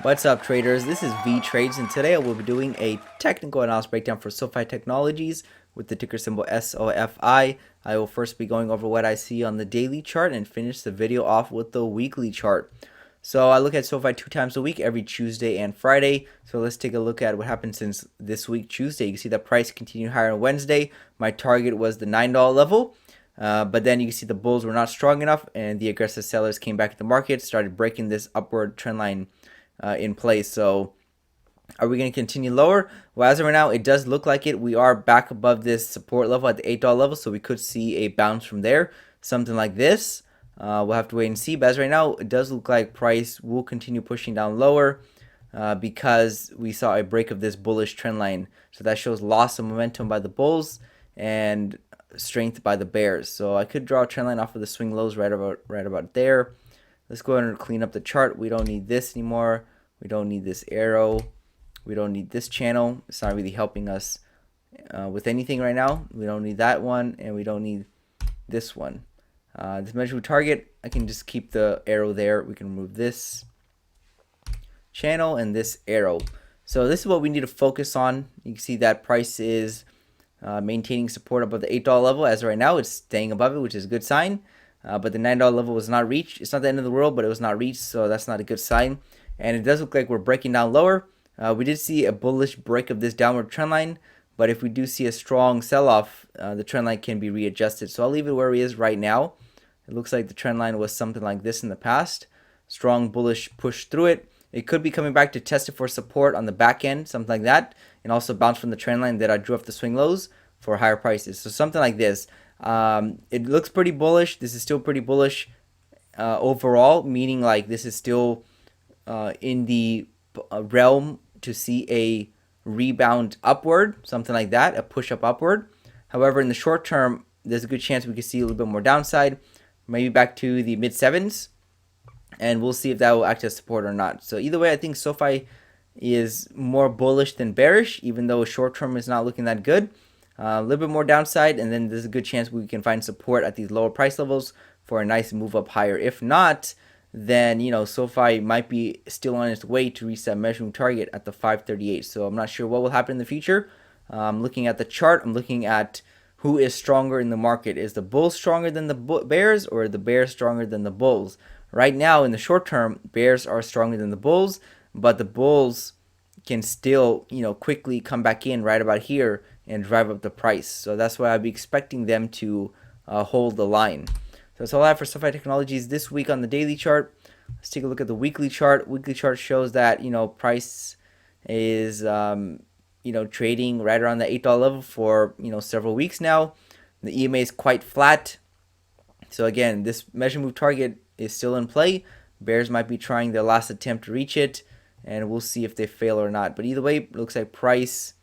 What's up, traders? This is Vee Trades, and today I will be doing a technical analysis breakdown for SoFi Technologies with the ticker symbol SOFI. I will first be going over what I see on the daily chart and finish the video off with the weekly chart. So I look at SoFi 2 times a week, every Tuesday and Friday. So let's take a look at what happened since this week, Tuesday. You can see the price continued higher on Wednesday. My target was the $9 level. But then you can see the bulls were not strong enough, and the aggressive sellers came back to the market, started breaking this upward trend line in place. So are we going to continue lower? Well, as of right now, it does look like it. We are back above this support level at the $8 level, so we could see a bounce from there, something like this. We'll have to wait and see, but as of right now, it does look like price will continue pushing down lower because we saw a break of this bullish trend line. So that shows loss of momentum by the bulls and strength by the bears. So I could draw a trend line off of the swing lows right about there. Let's go ahead and clean up the chart. We don't need this anymore. We don't need this arrow. We don't need this channel. It's not really helping us with anything right now. We don't need that one, and we don't need this one. This measurable target, I can just keep the arrow there. We can remove this channel and this arrow. So this is what we need to focus on. You can see that price is maintaining support above the $8 level. As of right now, it's staying above it, which is a good sign. But the $9 level was not reached. It's not the end of the world, but it was not reached, so that's not a good sign. And it does look like we're breaking down lower. We did see a bullish break of this downward trend line, but if we do see a strong sell-off, the trend line can be readjusted. So I'll leave it where it is right now. It looks like the trend line was something like this in the past. Strong bullish push through it. It could be coming back to test it for support on the back end, something like that, and also bounce from the trend line that I drew off the swing lows for higher prices. So something like this. It looks pretty bullish. This is still pretty bullish overall, meaning like this is still in the realm to see a rebound upward, something like that, a push up upward. However, in the short term, there's a good chance we could see a little bit more downside, maybe back to the mid sevens, and we'll see if that will act as support or not. So either way, I think SoFi is more bullish than bearish, even though short term is not looking that good. A little bit more downside, and then there's a good chance we can find support at these lower price levels for a nice move up higher. If not, then SoFi might be still on its way to reach that measuring target at the 538. So I'm not sure what will happen in the future. I'm looking at the chart. I'm looking at who is stronger in the market. Is the bulls stronger than the bears, or the bears stronger than the bulls? Right now, in the short term, bears are stronger than the bulls, but the bulls can still quickly come back in right about here and drive up the price. So that's why I'd be expecting them to hold the line. So that's all I have for SoFi Technologies this week on the daily chart. Let's take a look at the weekly chart. Weekly chart shows that price is trading right around the $8 level for several weeks now. The EMA is quite flat. So again, this measure move target is still in play. Bears might be trying their last attempt to reach it, and we'll see if they fail or not. But either way, it looks like price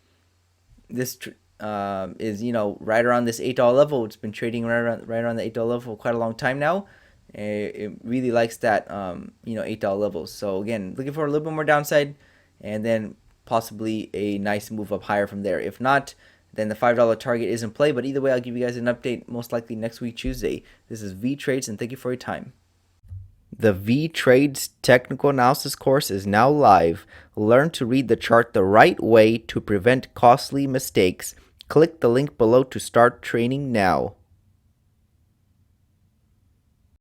this is right around this $8 level. It's been trading right around the $8 level for quite a long time now. It really likes that $8 level. So again, looking for a little bit more downside, and then possibly a nice move up higher from there. If not, then the $5 target is in play. But either way, I'll give you guys an update most likely next week, Tuesday. This is Vee Trades, and thank you for your time. The Vee Trades technical analysis course is now live. Learn to read the chart the right way to prevent costly mistakes. Click the link below to start training now.